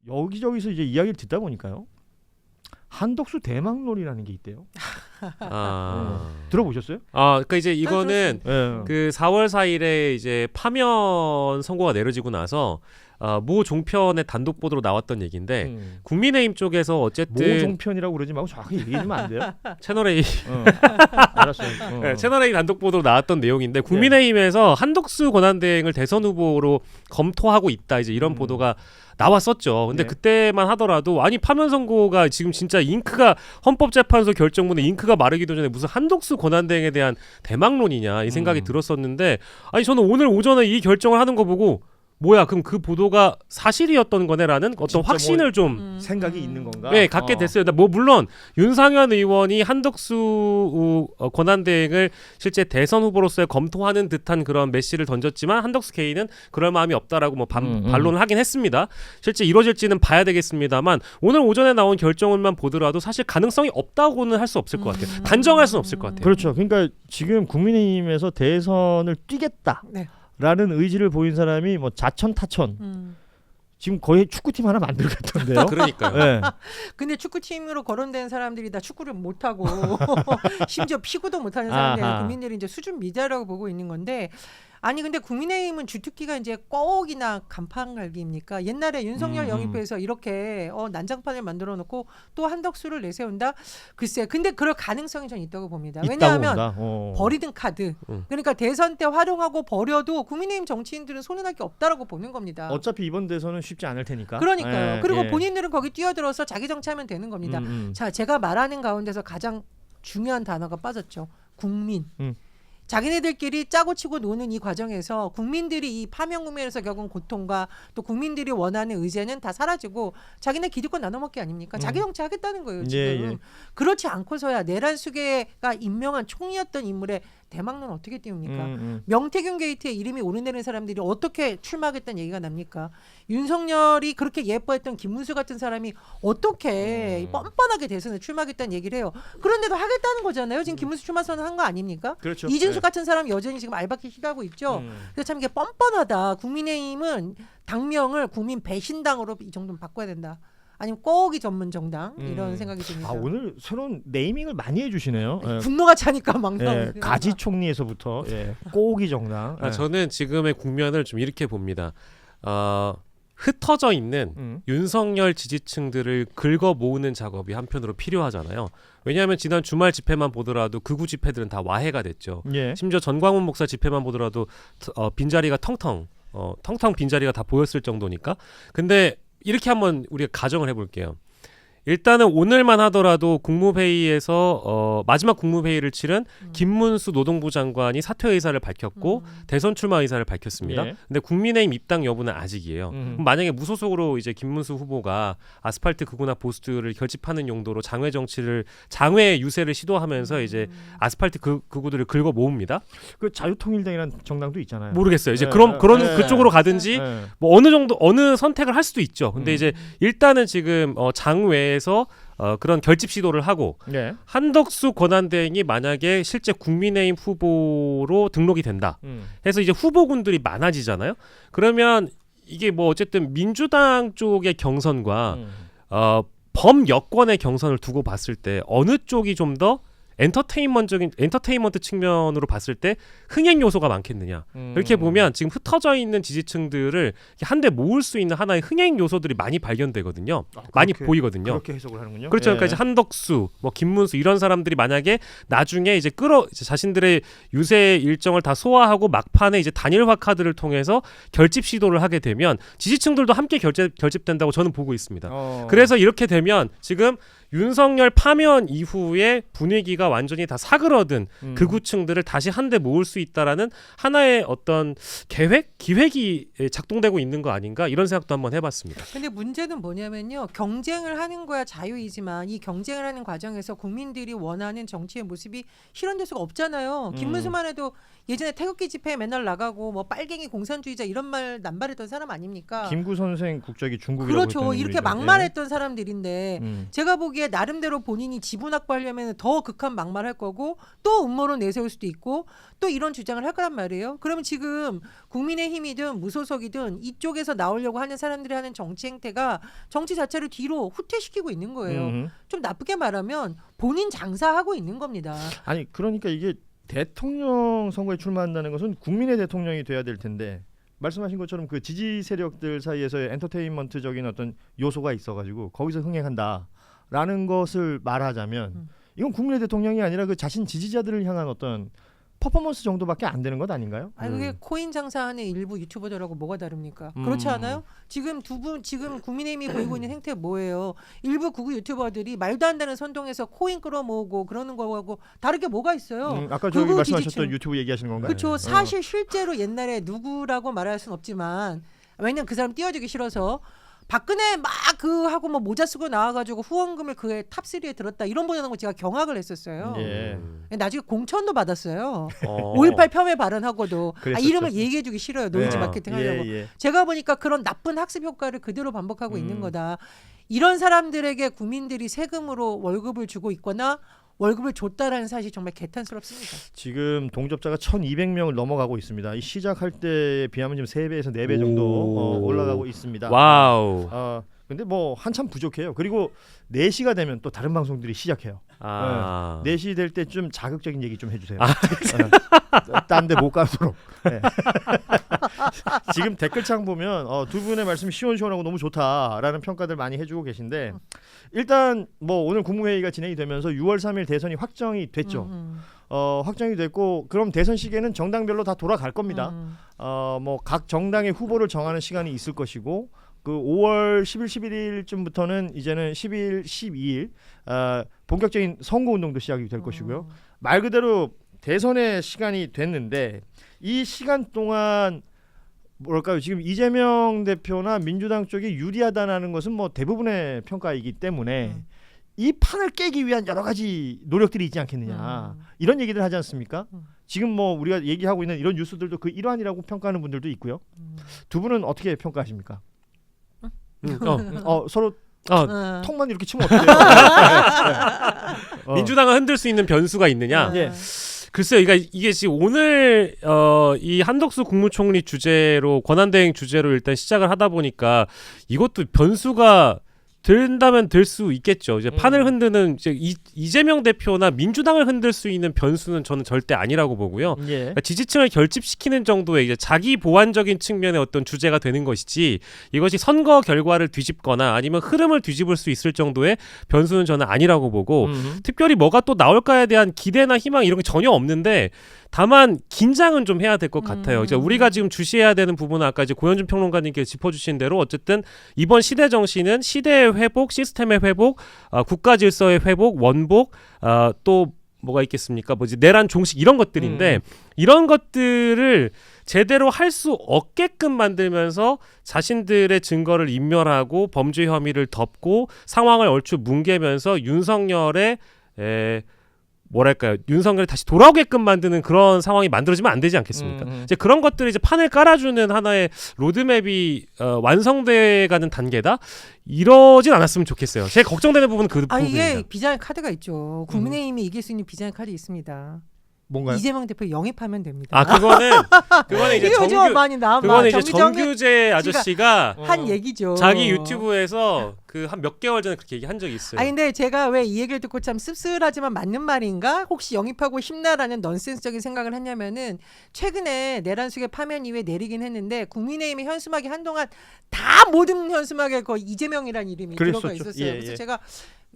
여기저기서 이제 이야기를 듣다 보니까요. 한덕수 대망론이라는 게 있대요. 들어보셨어요? 그러니까 이제 이거는 네. 그 4월 4일에 이제 파면 선고가 내려지고 나서 모 종편의 단독 보도로 나왔던 얘기인데 국민의힘 쪽에서 어쨌든 모 종편이라고 그러지 말고 정확히 얘기해주면 안 돼요? 채널 A 알았어요. 네, 채널 A 단독 보도로 나왔던 내용인데 국민의힘에서 한덕수 권한대행을 대선 후보로 검토하고 있다 이제 이런 보도가 나왔었죠. 근데 네. 그때만 하더라도 아니 파면 선고가 지금 진짜 잉크가 헌법재판소 결정문에 잉크가 마르기도 전에 무슨 한덕수 권한대행에 대한 대망론이냐 이 생각이 들었었는데 아니 저는 오늘 오전에 이 결정을 하는 거 보고 뭐야 그럼 그 보도가 사실이었던 거네라는 어떤 확신을 좀 생각이 있는 건가? 네, 갖게 됐어요. 뭐 물론 윤상현 의원이 한덕수 권한대행을 실제 대선 후보로서의 검토하는 듯한 그런 메시를 던졌지만 한덕수 개인은 그럴 마음이 없다라고 뭐 반론을 하긴 했습니다. 실제 이루어질지는 봐야 되겠습니다만 오늘 오전에 나온 결정을만 보더라도 사실 가능성이 없다고는 할 수 없을 것 같아요. 단정할 수는 없을 것 같아요. 그렇죠. 그러니까 지금 국민의힘에서 대선을 뛰겠다. 네. 라는 의지를 보인 사람이 뭐 자천타천 지금 거의 축구팀 하나 만들겠던데요. 그러니까요. 네. 근데 축구팀으로 거론된 사람들이 다 축구를 못하고 심지어 피구도 못하는 사람들 국민들이 이제 수준 미자라고 보고 있는 건데 아니 근데 국민의힘은 주특기가 이제 꺽이나 간판 갈기입니까? 옛날에 윤석열 영입해서 이렇게 난장판을 만들어 놓고 또 한덕수를 내세운다? 글쎄 근데 그럴 가능성이 전 있다고 봅니다. 왜냐하면 버리든 카드 그러니까 대선 때 활용하고 버려도 국민의힘 정치인들은 손해날 게 없다라고 보는 겁니다. 어차피 이번 대선은 쉽지 않을 테니까. 그러니까요. 그리고 예. 본인들은 거기 뛰어들어서 자기 정치하면 되는 겁니다. 자, 제가 말하는 가운데서 가장 중요한 단어가 빠졌죠. 국민. 자기네들끼리 짜고 치고 노는 이 과정에서 국민들이 이 파면 국면에서 겪은 고통과 또 국민들이 원하는 의제는 다 사라지고 자기네 기득권 나눠먹기 아닙니까? 자기 정치 하겠다는 거예요 지금. 예. 그렇지 않고서야 내란 수계가 임명한 총리였던 인물의 대망론 어떻게 띄웁니까? 명태균 게이트에 이름이 오르내리는 사람들이 어떻게 출마하겠다는 얘기가 납니까? 윤석열이 그렇게 예뻐했던 김문수 같은 사람이 어떻게 뻔뻔하게 대선에 출마하겠다는 얘기를 해요. 그런데도 하겠다는 거잖아요. 지금 김문수 출마 선언한 거 아닙니까? 그렇죠. 이준석 같은 사람 여전히 지금 알바끼 희가고 있죠. 그래서 참 이게 뻔뻔하다. 국민의힘은 당명을 국민 배신당으로 이 정도는 바꿔야 된다. 아니면 꺽이 전문 정당 이런 생각이 듭니다. 오늘 새로운 네이밍을 많이 해주시네요. 분노가 차니까 막 가지 총리에서부터 꺽이 정당. 저는 지금의 국면을 좀 이렇게 봅니다. 흩어져 있는 윤석열 지지층들을 긁어 모으는 작업이 한편으로 필요하잖아요. 왜냐하면 지난 주말 집회만 보더라도 극우 집회들은 다 와해가 됐죠. 예. 심지어 전광훈 목사 집회만 보더라도 빈자리가 텅텅 빈자리가 다 보였을 정도니까. 근데 이렇게 한번 우리가 가정을 해볼게요. 일단은 오늘만 하더라도 국무회의에서 마지막 국무회의를 치른 김문수 노동부 장관이 사퇴 의사를 밝혔고 대선 출마 의사를 밝혔습니다. 예. 근데 국민의힘 입당 여부는 아직이에요. 그럼 만약에 무소속으로 이제 김문수 후보가 아스팔트 극우나 보수들을 결집하는 용도로 장외 유세를 시도하면서 이제 아스팔트 극우들을 긁어 모읍니다. 그 자유통일당이라는 정당도 있잖아요. 모르겠어요. 이제 그런 그쪽으로 가든지 뭐 어느 선택을 할 수도 있죠. 근데 이제 일단은 지금 장외에서 그런 결집 시도를 하고 한덕수 권한대행이 만약에 실제 국민의힘 후보로 등록이 된다 해서 이제 후보군들이 많아지잖아요. 그러면 이게 뭐 어쨌든 민주당 쪽의 경선과 범여권의 경선을 두고 봤을 때 어느 쪽이 좀 더 엔터테인먼트 측면으로 봤을 때 흥행 요소가 많겠느냐. 이렇게 보면 지금 흩어져 있는 지지층들을 한데 모을 수 있는 하나의 흥행 요소들이 많이 발견되거든요. 많이 보이거든요. 그렇게 해석을 하는군요. 그렇죠. 그러니까 이제 한덕수, 뭐 김문수 이런 사람들이 만약에 나중에 이제 자신들의 유세 일정을 다 소화하고 막판에 이제 단일화 카드를 통해서 결집 시도를 하게 되면 지지층들도 함께 결집된다고 저는 보고 있습니다. 그래서 이렇게 되면 지금 윤석열 파면 이후에 분위기가 완전히 다 사그러든 극우층들을 다시 한데 모을 수 있다라는 하나의 어떤 기획이 작동되고 있는 거 아닌가 이런 생각도 한번 해봤습니다. 근데 문제는 뭐냐면요. 경쟁을 하는 거야 자유이지만 이 경쟁을 하는 과정에서 국민들이 원하는 정치의 모습이 실현될 수가 없잖아요. 김문수만 해도 예전에 태극기 집회에 맨날 나가고 뭐 빨갱이 공산주의자 이런 말 남발했던 사람 아닙니까? 김구 선생 국적이 중국이라고 그렇죠. 했던 이렇게 인물이죠. 막말했던 사람들인데 제가 보기에 거기에 나름대로 본인이 지분 확보하려면 더 극한 막말할 거고 또 음모론 내세울 수도 있고 또 이런 주장을 할 거란 말이에요. 그러면 지금 국민의힘이든 무소속이든 이쪽에서 나오려고 하는 사람들이 하는 정치 행태가 정치 자체를 뒤로 후퇴시키고 있는 거예요. 좀 나쁘게 말하면 본인 장사하고 있는 겁니다. 아니 그러니까 이게 대통령 선거에 출마한다는 것은 국민의 대통령이 돼야 될 텐데 말씀하신 것처럼 그 지지 세력들 사이에서의 엔터테인먼트적인 어떤 요소가 있어가지고 거기서 흥행한다라는 것을 말하자면 이건 국민의 대통령이 아니라 그 자신 지지자들을 향한 어떤 퍼포먼스 정도밖에 안 되는 것 아닌가요? 아니 그게 코인 장사하는 일부 유튜버들하고 뭐가 다릅니까? 그렇지 않아요? 지금 지금 국민의힘이 보이고 있는 행태 뭐예요? 일부 극우 유튜버들이 말도 안 되는 선동에서 코인 끌어모으고 그러는 거하고 다르게 뭐가 있어요? 아까 저기 말씀하셨던 유튜브 얘기하시는 건가요? 그렇죠. 사실 실제로 옛날에 누구라고 말할 수는 없지만 왜냐면 그 사람 띄워주기 싫어서 박근혜 막 그 하고 뭐 모자 쓰고 나와가지고 후원금을 그의 탑3에 들었다 이런 보도하는 거 제가 경악을 했었어요. 예. 나중에 공천도 받았어요. 5.18 폄훼 발언하고도 이름을 얘기해주기 싫어요. 노이즈 마케팅 하려고. 제가 보니까 그런 나쁜 학습 효과를 그대로 반복하고 있는 거다. 이런 사람들에게 국민들이 세금으로 월급을 주고 있거나 월급을 줬다라는 사실이 정말 개탄스럽습니다. 지금 동접자가 1,200명을 넘어가고 있습니다. 이 시작할 때에 비하면 지금 3배에서 4배 정도 올라가고 있습니다. 와우. 근데 뭐 한참 부족해요. 그리고 4시가 되면 또 다른 방송들이 시작해요. 4시 될 때쯤 자극적인 얘기 좀 해주세요. 딴 데 못 가도록. 네. 지금 댓글창 보면 두 분의 말씀이 시원시원하고 너무 좋다라는 평가들 많이 해주고 계신데 일단 뭐 오늘 국무회의가 진행이 되면서 6월 3일 대선이 확정이 됐죠. 확정이 됐고 그럼 대선 시기에는 정당별로 다 돌아갈 겁니다. 뭐 각 정당의 후보를 정하는 시간이 있을 것이고 그 5월 10일, 11일쯤부터는 이제는 10일, 12일 본격적인 선거운동도 시작이 될 것이고요. 말 그대로 대선의 시간이 됐는데 이 시간 동안 뭐랄까요? 지금 이재명 대표나 민주당 쪽이 유리하다는 것은 뭐 대부분의 평가이기 때문에 이 판을 깨기 위한 여러 가지 노력들이 있지 않겠느냐 이런 얘기들 하지 않습니까? 지금 뭐 우리가 얘기하고 있는 이런 뉴스들도 그 일환이라고 평가하는 분들도 있고요. 두 분은 어떻게 평가하십니까? 서로 턱만 이렇게 치면 어떡해요? 민주당을 흔들 수 있는 변수가 있느냐? 글쎄요, 이게 지금 오늘 이 한덕수 국무총리 주제로 권한대행 주제로 일단 시작을 하다 보니까 이것도 변수가 된다면 될 수 있겠죠. 이제 판을 흔드는 이제 이재명 대표나 민주당을 흔들 수 있는 변수는 저는 절대 아니라고 보고요. 그러니까 지지층을 결집시키는 정도의 이제 자기 보완적인 측면의 어떤 주제가 되는 것이지 이것이 선거 결과를 뒤집거나 아니면 흐름을 뒤집을 수 있을 정도의 변수는 저는 아니라고 보고 특별히 뭐가 또 나올까에 대한 기대나 희망 이런 게 전혀 없는데 다만 긴장은 좀 해야 될 것 같아요. 이제 우리가 지금 주시해야 되는 부분은 아까 이제 고현준 평론가님께서 짚어주신 대로 어쨌든 이번 시대 정신은 시대의 회복, 시스템의 회복, 국가 질서의 회복, 원복, 또 뭐가 있겠습니까? 내란 종식 이런 것들인데 이런 것들을 제대로 할 수 없게끔 만들면서 자신들의 증거를 인멸하고 범죄 혐의를 덮고 상황을 얼추 뭉개면서 윤석열의 뭐랄까요? 윤석열이 다시 돌아오게끔 만드는 그런 상황이 만들어지면 안 되지 않겠습니까? 이제 그런 것들이 이제 판을 깔아주는 하나의 로드맵이 완성돼가는 단계다. 이러진 않았으면 좋겠어요. 제일 걱정되는 부분은 그 부분입니다. 이게 비장의 카드가 있죠. 국민의힘이 이길 수 있는 비장의 카드 있습니다. 뭔가요? 이재명 대표 영입하면 됩니다. 그거는 이제 그거는 이제 정규재 아저씨가 한 얘기죠. 자기 유튜브에서 그 한 몇 개월 전에 그렇게 얘기한 적이 있어요. 근데 제가 왜 이 얘기를 듣고 참 씁쓸하지만 맞는 말인가? 혹시 영입하고 싶나라는 넌센스적인 생각을 했냐면은 최근에 내란숙의 파면 이후에 내리긴 했는데 국민의힘의 현수막이 한동안 다 모든 현수막에 거의 이재명이라는 이름이 들어가 있었어요. 그래서 제가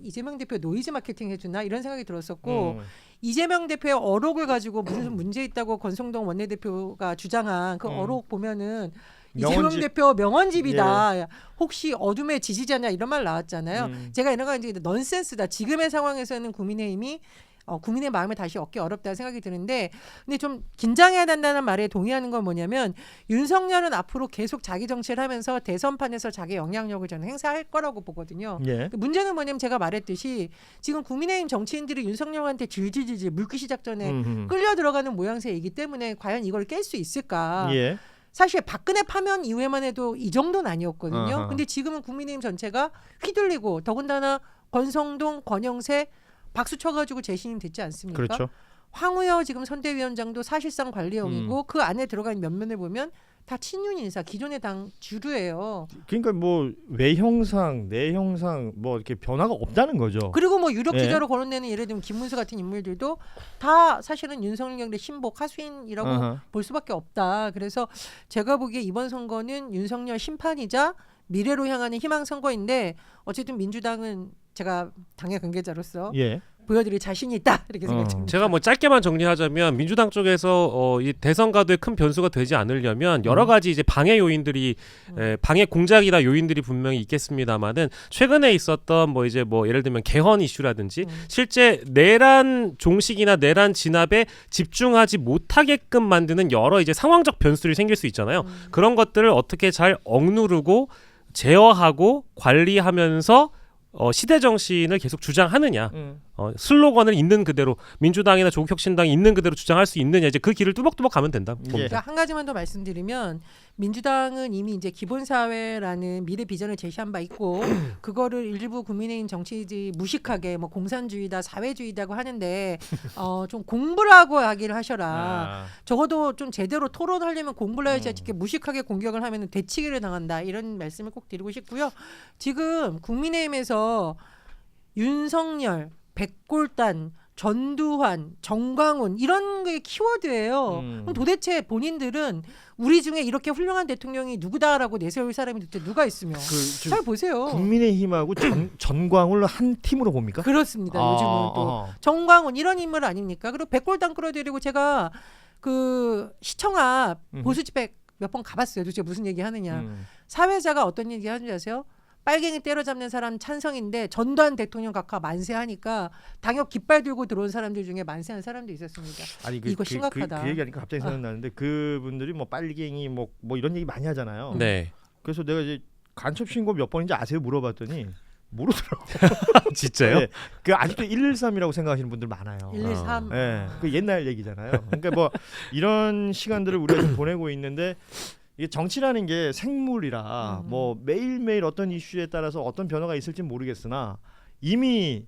이재명 대표 노이즈 마케팅 해주나 이런 생각이 들었었고 이재명 대표의 어록을 가지고 무슨 문제 있다고 권성동 원내대표가 주장한 그 어록 보면은 이재명 대표 명언집이다. 혹시 어둠의 지지자냐 이런 말 나왔잖아요. 제가 이런 거 이제 넌센스다. 지금의 상황에서는 국민의힘이 국민의 마음을 다시 얻기 어렵다는 생각이 드는데 근데 좀 긴장해야 된다는 말에 동의하는 건 뭐냐면 윤석열은 앞으로 계속 자기 정치를 하면서 대선판에서 자기 영향력을 저는 행사할 거라고 보거든요. 문제는 뭐냐면 제가 말했듯이 지금 국민의힘 정치인들이 윤석열한테 질질질질 물귀시 작전에 끌려 들어가는 모양새이기 때문에 과연 이걸 깰 수 있을까. 사실 박근혜 파면 이후에만 해도 이 정도는 아니었거든요. 근데 지금은 국민의힘 전체가 휘둘리고 더군다나 권성동, 권영세 박수 쳐가지고 재신임 됐지 않습니까? 그렇죠. 황우여 지금 선대위원장도 사실상 관리형이고 그 안에 들어간 면면을 보면 다 친윤 인사, 기존의 당 주류예요. 그러니까 뭐 외형상, 내형상 뭐 이렇게 변화가 없다는 거죠. 그리고 뭐 유력 주자로 거론되는 예를 들면 김문수 같은 인물들도 다 사실은 윤석열의 신복 하수인이라고 볼 수밖에 없다. 그래서 제가 보기에 이번 선거는 윤석열 심판이자 미래로 향하는 희망 선거인데 어쨌든 민주당은 제가 당의 관계자로서 보여드릴 자신이 있다 이렇게 생각합니다. 제가 뭐 짧게만 정리하자면 민주당 쪽에서 이 대선 가도에 큰 변수가 되지 않으려면 여러 가지 이제 방해 요인들이 방해 공작이나 요인들이 분명히 있겠습니다만은 최근에 있었던 뭐 이제 뭐 예를 들면 개헌 이슈라든지 실제 내란 종식이나 내란 진압에 집중하지 못하게끔 만드는 여러 이제 상황적 변수들이 생길 수 있잖아요. 그런 것들을 어떻게 잘 억누르고 제어하고 관리하면서 시대 정신을 계속 주장하느냐, 슬로건을 있는 그대로 민주당이나 조국혁신당이 있는 그대로 주장할 수 있느냐, 이제 그 길을 뚜벅뚜벅 가면 된다. 자, 한 가지만 더 말씀드리면 민주당은 이미 이제 기본사회라는 미래 비전을 제시한 바 있고 그거를 일부 국민의힘 정치인들이 무식하게 뭐 공산주의다, 사회주의다고 하는데 좀 공부를 하고 하기를 하셔라. 적어도 좀 제대로 토론하려면 공부를 해야지 이렇게 무식하게 공격을 하면 되치기를 당한다. 이런 말씀을 꼭 드리고 싶고요. 지금 국민의힘에서 윤석열, 백골단, 전두환, 정광훈 이런 게 키워드예요. 그럼 도대체 본인들은 우리 중에 이렇게 훌륭한 대통령이 누구다라고 내세울 사람이 도대체 누가 있으며 잘 보세요. 국민의힘하고 전광훈을 한 팀으로 봅니까? 그렇습니다. 요즘은 또 정광훈 이런 인물 아닙니까? 그리고 백골단 끌어들이고 제가 그 시청 앞 보수 집회 몇 번 가봤어요. 도대체 무슨 얘기 하느냐. 사회자가 어떤 얘기 하는지 아세요? 빨갱이 때려잡는 사람 찬성인데 전두환 대통령 각하 만세하니까 당역 깃발 들고 들어온 사람들 중에 만세한 사람도 있었습니다. 아니 이거 심각하다. 그 얘기하니까 갑자기 생각나는데 그분들이 뭐 빨갱이 뭐 이런 얘기 많이 하잖아요. 네. 그래서 내가 이제 간첩 신고 몇 번인지 아세요? 물어봤더니 모르더라고. 진짜요? 네. 그 아직도 113이라고 생각하시는 분들 많아요. 113. 네. 그 옛날 얘기잖아요. 그러니까 뭐 이런 시간들을 우리가 좀 보내고 있는데 이게 정치라는 게 생물이라 뭐 매일매일 어떤 이슈에 따라서 어떤 변화가 있을지 모르겠으나 이미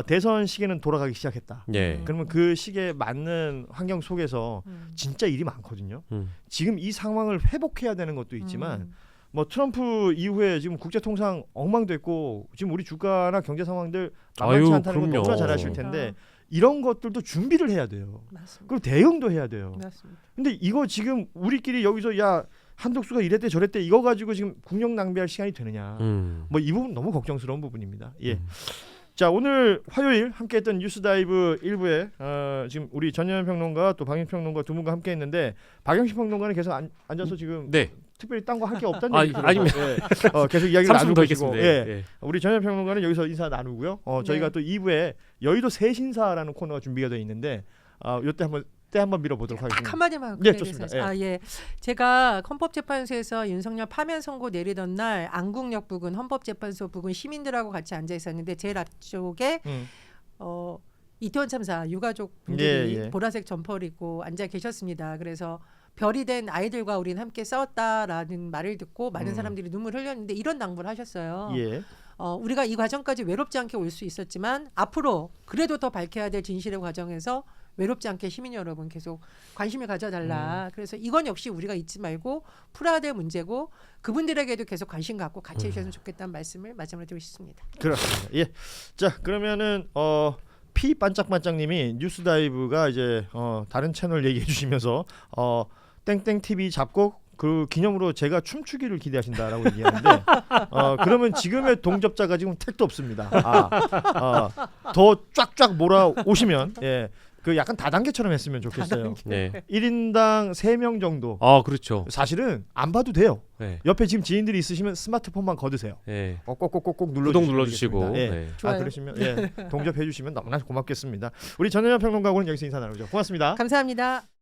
대선 시기는 돌아가기 시작했다. 그러면 그 시기에 맞는 환경 속에서 진짜 일이 많거든요. 지금 이 상황을 회복해야 되는 것도 있지만 뭐 트럼프 이후에 지금 국제 통상 엉망됐고 지금 우리 주가나 경제 상황들 만만치 않다는 건 너무나 잘 아실 텐데 이런 것들도 준비를 해야 돼요. 맞습니다. 그리고 대응도 해야 돼요. 맞습니다. 근데 이거 지금 우리끼리 여기서 야 한덕수가 이랬대 저랬대 이거 가지고 지금 국력 낭비할 시간이 되느냐. 뭐 이 부분 너무 걱정스러운 부분입니다. 예. 자, 오늘 화요일 함께했던 뉴스다이브 1부에 지금 우리 전현 평론가 또 박영 평론가 두 분과 함께했는데 박영식 평론가는 계속 앉아서 지금 특별히 딴 거 할 게 없다는 얘기 들어요. 아닙니다. 계속 이야기를 나누고 계시고. 우리 전현 평론가는 여기서 인사 나누고요. 저희가 또 2부에 여의도 새신사라는 코너가 준비가 되어 있는데 요때 한번 밀어보도록 하겠습니다. 딱 한마디만 좋습니다. 제가 헌법재판소에서 윤석열 파면 선고 내리던 날 안국역 부근 헌법재판소 부근 시민들하고 같이 앉아 있었는데 제일 앞쪽에 이태원 참사 유가족 분들이 보라색 점퍼를 입고 앉아 계셨습니다. 그래서 별이 된 아이들과 우리는 함께 싸웠다라는 말을 듣고 많은 사람들이 눈물 흘렸는데 이런 당부를 하셨어요. 우리가 이 과정까지 외롭지 않게 올 수 있었지만 앞으로 그래도 더 밝혀야 될 진실의 과정에서 외롭지 않게 시민 여러분 계속 관심을 가져달라. 그래서 이건 역시 우리가 잊지 말고 풀어야 될 문제고 그분들에게도 계속 관심 갖고 같이 해주셨으면 좋겠다는 말씀을 마지막으로 드리고 싶습니다. 그렇습니다. 예. 자, 그러면은 피 반짝반짝님이 뉴스다이브가 이제 다른 채널 얘기해 주시면서 땡땡 TV 잡고 그 기념으로 제가 춤추기를 기대하신다라고 얘기하는데 그러면 지금의 동접자가 지금 택도 없습니다. 더 쫙쫙 몰아오시면 그 약간 다단계처럼 했으면 좋겠어요. 1인당 3명 정도. 그렇죠. 사실은 안 봐도 돼요. 옆에 지금 지인들이 있으시면 스마트폰만 거두세요. 꼭꼭꼭꼭 눌러주시고. 그러시면 동접해 주시면 너무나 고맙겠습니다. 우리 전현현 평론가하고는 여기서 인사 나누죠. 고맙습니다. 감사합니다.